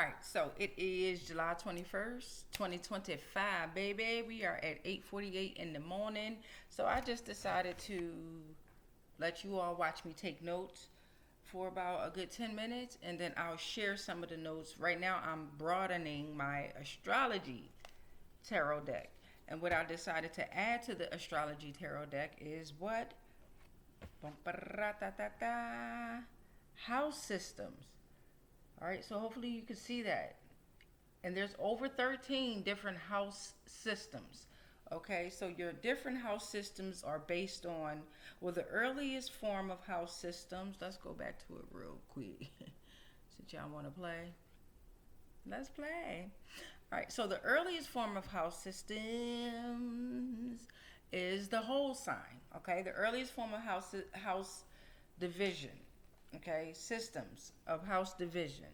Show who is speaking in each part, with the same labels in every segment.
Speaker 1: right, so it is July 21st, 2025, baby. We are at 8:48 in the morning. So I just decided to let you all watch me take notes for about a good 10 minutes, and then I'll share some of the notes. Right now, I'm broadening my astrology tarot deck. And what I decided to add to the astrology tarot deck is what? House systems. All right, so hopefully you can see that. And there's over 13 different house systems. Okay, so your different house systems are based on, well, the earliest form of house systems, let's go back to it real quick. Since y'all want to play, let's play. All right, so the earliest form of house systems is the whole sign. Okay, the earliest form of house division, okay, systems of house division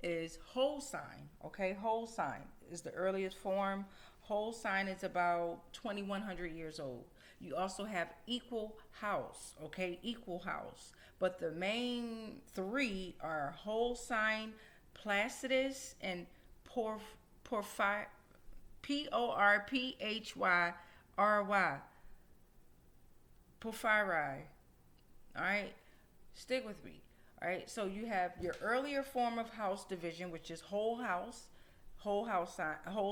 Speaker 1: is whole sign. Okay, whole sign is the earliest form. Whole sign is about 2100 years old. You also have equal house. Okay, equal house, but the main three are whole sign, Placidus, and Porphyry, Porphyry. Porphyry. All right, stick with me. All right, so you have your earlier form of house division, which is whole house, whole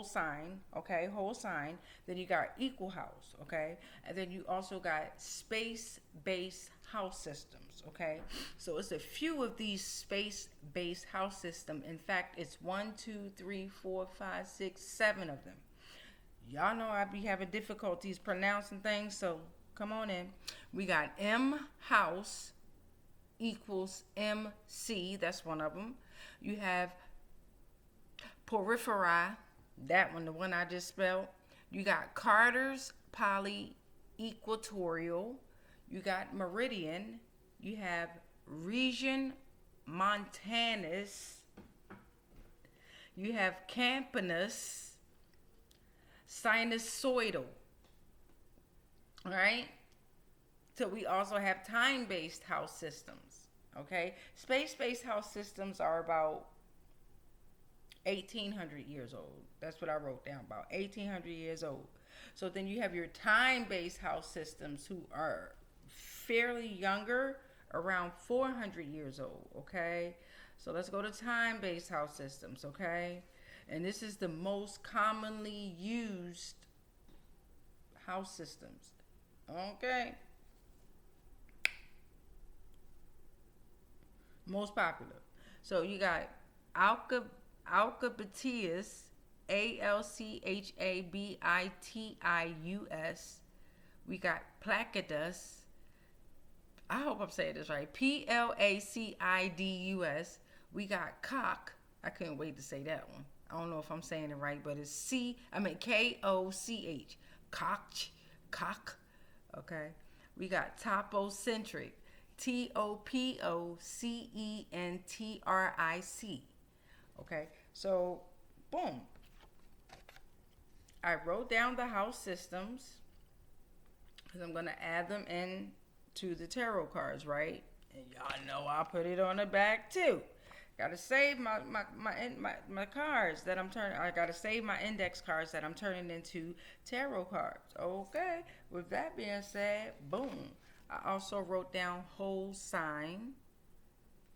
Speaker 1: sign, okay, whole sign. Then you got equal house, okay, and then you also got space-based house systems, okay. So it's a few of these space-based house systems. In fact, it's 1, 2, 3, 4, 5, 6, 7 of them. Y'all know I be having difficulties pronouncing things, so come on in. We got M house equals MC. That's one of them. You have Porphyry, that one, the one I just spelled. You got Carter's Poly Equatorial. You got Meridian. You have Regiomontanus. You have Campanus. Sinusoidal. All right. So we also have time-based house systems, okay? Space-based house systems are about 1,800 years old. That's what I wrote down, about 1,800 years old. So then you have your time-based house systems who are fairly younger, around 400 years old, okay? So let's go to time-based house systems, okay? And this is the most commonly used house systems, okay? Most popular. So you got Alchabitius, Alchabitius. We got Placidus. I hope I'm saying this right. Placidus. We got Koch. I couldn't wait to say that one. I don't know if I'm saying it right, but it's Koch. Koch. Okay. We got Topocentric. Topocentric. Okay, so boom. I wrote down the house systems because I'm going to add them in to the tarot cards, right? And y'all know I'll put it on the back too. Gotta save my cards that I'm turning. I gotta save my index cards that I'm turning into tarot cards. Okay. With that being said, boom. I also wrote down whole sign.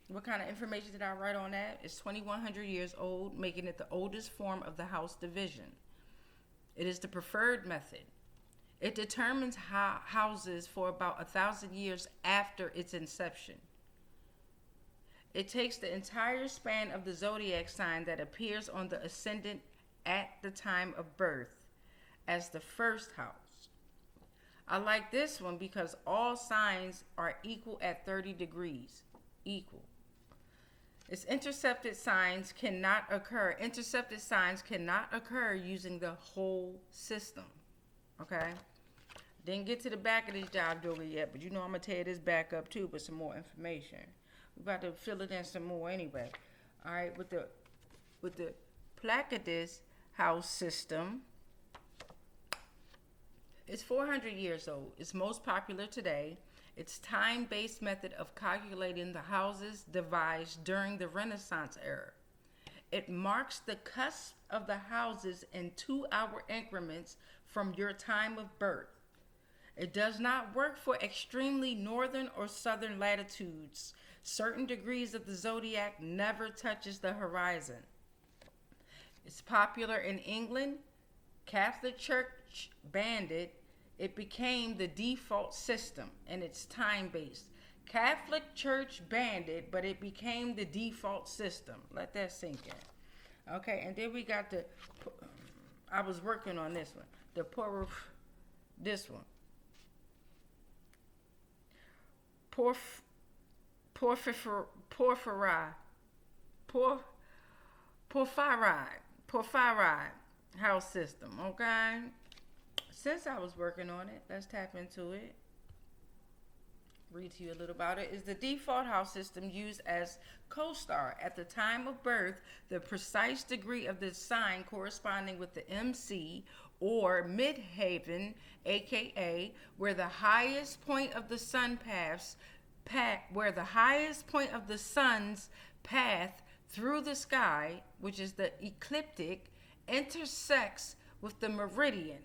Speaker 1: What kind of information did I write on that? It's 2,100 years old, making it the oldest form of the house division. It is the preferred method. It determines houses for about 1,000 years after its inception. It takes the entire span of the zodiac sign that appears on the ascendant at the time of birth as the first house. I like this one because all signs are equal at 30 degrees. Equal. Its intercepted signs cannot occur. Intercepted signs cannot occur using the whole system. Okay? Didn't get to the back of this job doing yet, but you know I'm going to tear this back up too with some more information. We're about to fill it in some more anyway. All right, with the Placidus house system, it's 400 years old. It's most popular today. It's time-based method of calculating the houses devised during the Renaissance era. It marks the cusp of the houses in 2-hour increments from your time of birth. It does not work for extremely northern or southern latitudes. Certain degrees of the zodiac never touches the horizon. It's popular in England. Catholic Church banned it. It became the default system, and it's time-based. Catholic Church banned it, but it became the default system. Let that sink in. Okay, and then we got the, I was working on this one. This one. Porphyry house system, okay? Since I was working on it, let's tap into it. Read to you a little about it. Is the default house system used as co-star at the time of birth, the precise degree of the sign corresponding with the MC or midheaven, aka where the highest point of the sun where the highest point of the sun's path through the sky, which is the ecliptic, intersects with the meridian.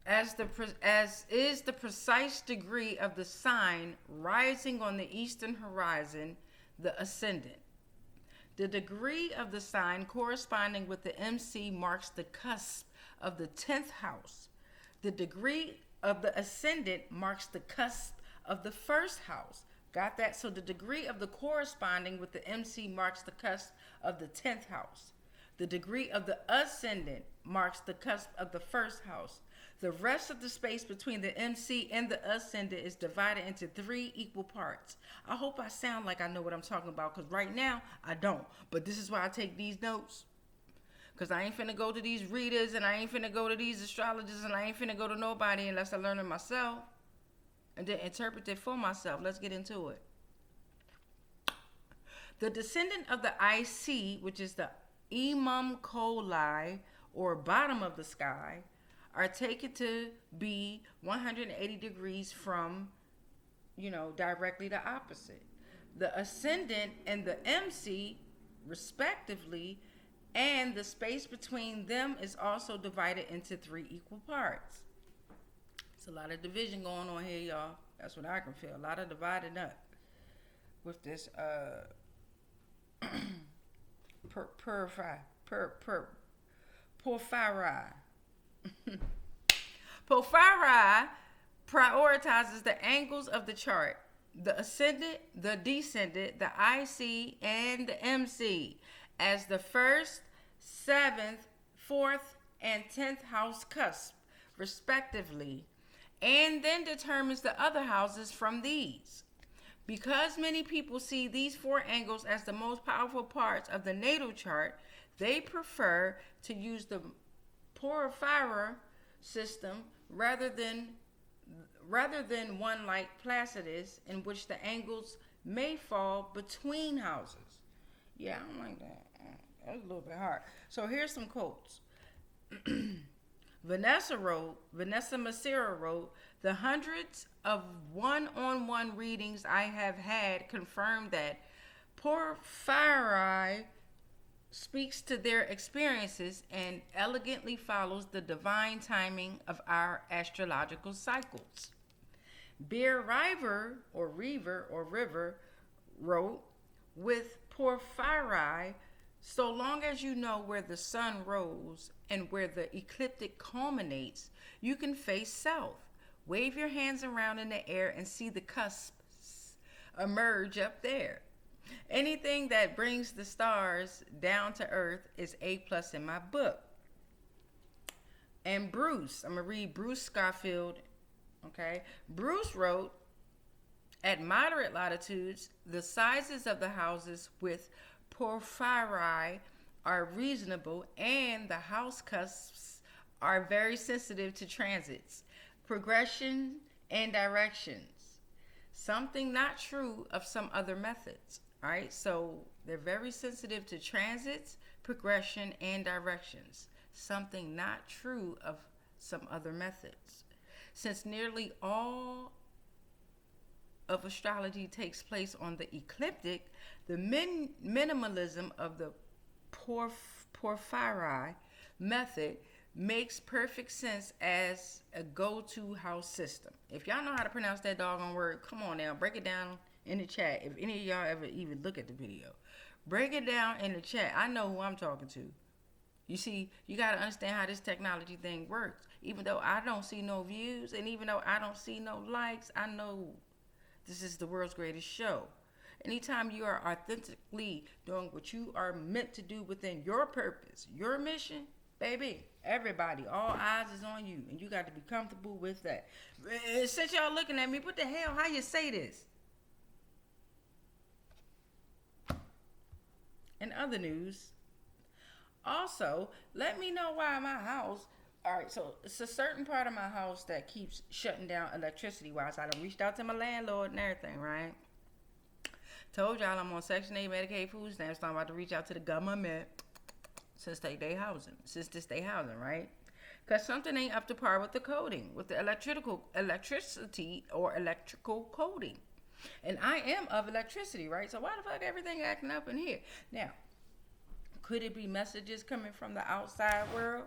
Speaker 1: As is the precise degree of the sign rising on the eastern horizon, the ascendant. The degree of the sign corresponding with the MC marks the cusp of the 10th house. The degree of the ascendant marks the cusp of the 1st house. Got that? So the degree of the corresponding with the MC marks the cusp of the 10th house. The degree of the ascendant marks the cusp of the 1st house. The rest of the space between the MC and the ascendant is divided into 3 equal parts. I hope I sound like I know what I'm talking about, because right now I don't. But this is why I take these notes. Because I ain't finna go to these readers, and I ain't finna go to these astrologers, and I ain't finna go to nobody unless I learn it myself and then interpret it for myself. Let's get into it. The descendant of the IC, which is the Imam Coli, or bottom of the sky, are taken to be 180 degrees from, directly the opposite. The ascendant and the MC, respectively, and the space between them is also divided into 3 equal parts. It's a lot of division going on here, y'all. That's what I can feel. A lot of dividing up with this Porphyry. Porphyry prioritizes the angles of the chart, the ascendant, the descendant, the IC, and the MC as the 1st, 7th, 4th, and 10th house cusp, respectively, and then determines the other houses from these. Because many people see these 4 angles as the most powerful parts of the natal chart, they prefer to use the Porphyry system rather than one like Placidus, in which the angles may fall between houses. Yeah, I don't like that. That's a little bit hard. So here's some quotes. Vanessa Macera wrote, "The hundreds of one-on-one readings I have had confirm that Porphyry speaks to their experiences and elegantly follows the divine timing of our astrological cycles." Beer River wrote, "With Porphyry, so long as you know where the sun rose and where the ecliptic culminates, you can face south. Wave your hands around in the air and see the cusps emerge up there. Anything that brings the stars down to earth is A+ in my book." And Bruce, I'm going to read Bruce Scarfield, okay? Bruce wrote, "At moderate latitudes, the sizes of the houses with Porphyry are reasonable, and the house cusps are very sensitive to transits, progression, and directions. Something not true of some other methods." All right, so they're very sensitive to transits, progression, and directions. Something not true of some other methods. Since nearly all of astrology takes place on the ecliptic, the minimalism of the Porphyry method makes perfect sense as a go-to house system. If y'all know how to pronounce that doggone word, come on now, break it down in the chat. If any of y'all ever even look at the video, break it down in the chat. I know who I'm talking to. You see, you got to understand how this technology thing works. Even though I don't see no views, and even though I don't see no likes, I know this is the world's greatest show. Anytime you are authentically doing what you are meant to do within your purpose, your mission, baby, everybody, all eyes is on you, and you got to be comfortable with that. Since y'all looking at me, what the hell, how you say this? In other news, also, let me know why my house, all right, so it's a certain part of my house that keeps shutting down electricity-wise. I done reached out to my landlord and everything, right? Told y'all I'm on Section 8 Medicaid food stamps, so I'm about to reach out to the government since this day housing, right? Because something ain't up to par with the coding, with the electricity or electrical coding. And I am of electricity, right? So why the fuck everything acting up in here? Now, could it be messages coming from the outside world?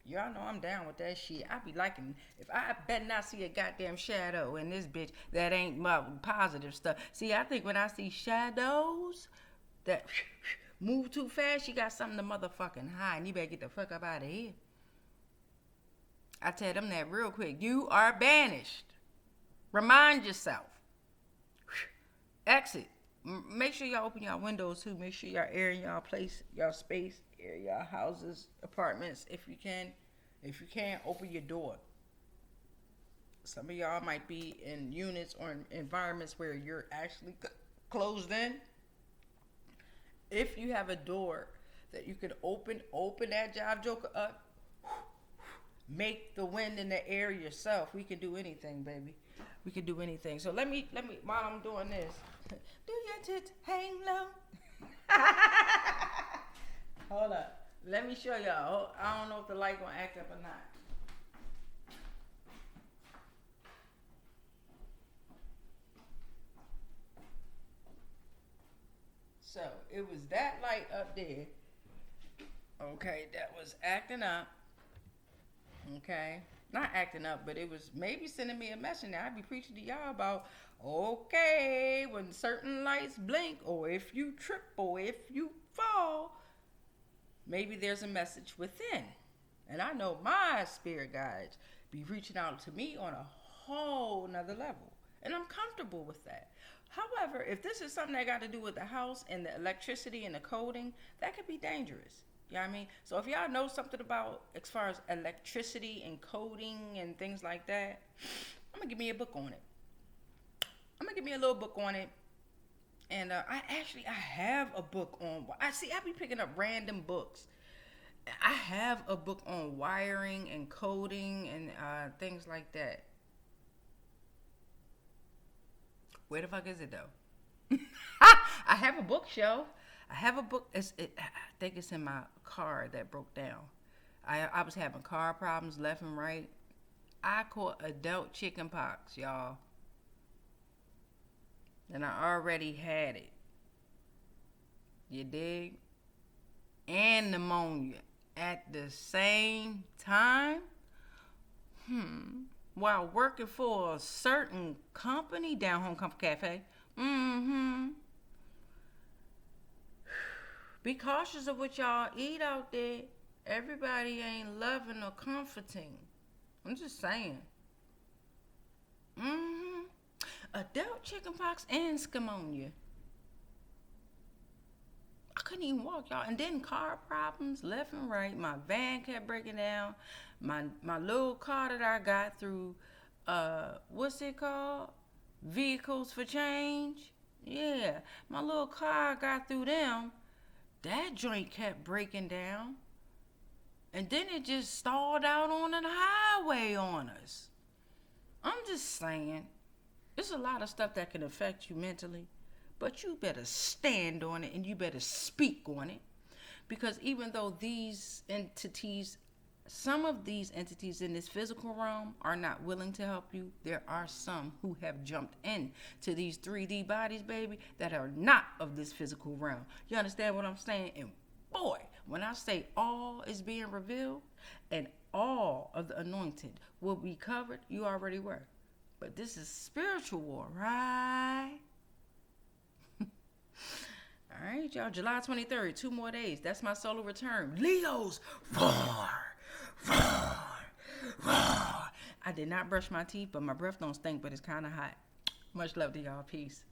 Speaker 1: Y'all know I'm down with that shit. I be liking, if I better not see a goddamn shadow in this bitch that ain't my positive stuff. See, I think when I see shadows that move too fast, you got something to motherfucking hide, and you better get the fuck up out of here. I tell them that real quick. You are banished. Remind yourself. Exit. Make sure y'all open y'all windows too. Make sure y'all air in y'all place, y'all space, air y'all houses, apartments if you can. If you can't, open your door. Some of y'all might be in units or in environments where you're actually closed in. If you have a door that you can open that job joker up, make the wind in the air yourself. We can do anything, baby. We can do anything. So let me while I'm doing this, do your tits hang low? Hold up. Let me show y'all. I don't know if the light gonna act up or not. So it was that light up there. Okay, that was acting up. Okay. Not acting up, but it was maybe sending me a message. Now I be preaching to y'all about, okay, when certain lights blink, or if you trip, or if you fall, maybe there's a message within. And I know my spirit guides be reaching out to me on a whole nother level. And I'm comfortable with that. However, if this is something that got to do with the house and the electricity and the coding, that could be dangerous. You know what I mean? So if y'all know something about as far as electricity and coding and things like that, I'm going to give me a book on it. I'm going to give me a little book on it. And I have a book on, I be picking up random books. I have a book on wiring and coding and things like that. Where the fuck is it though? I have a bookshelf. I have a book. I think it's in my car that broke down. I was having car problems left and right. I caught adult chicken pox, y'all. And I already had it. You dig? And pneumonia at the same time. While working for a certain company, Down Home Comfort Cafe. Be cautious of what y'all eat out there. Everybody ain't loving or comforting. I'm just saying. Adult chickenpox and scamonia. I couldn't even walk, y'all. And then car problems left and right. My van kept breaking down. My little car that I got through, what's it called? Vehicles for Change. Yeah, my little car I got through them. That joint kept breaking down. And then it just stalled out on the highway on us. I'm just saying, there's a lot of stuff that can affect you mentally, but you better stand on it and you better speak on it. Because even though these entities some of these entities in this physical realm are not willing to help you. There are some who have jumped in to these 3D bodies, baby, that are not of this physical realm. You understand what I'm saying? And boy, when I say all is being revealed and all of the anointed will be covered, you already were. But this is spiritual war, right? All right, y'all. July 23rd, 2 more days. That's my solar return. Leos, roar, roar, roar. I did not brush my teeth, but my breath don't stink, but it's kind of hot. Much love to y'all. Peace.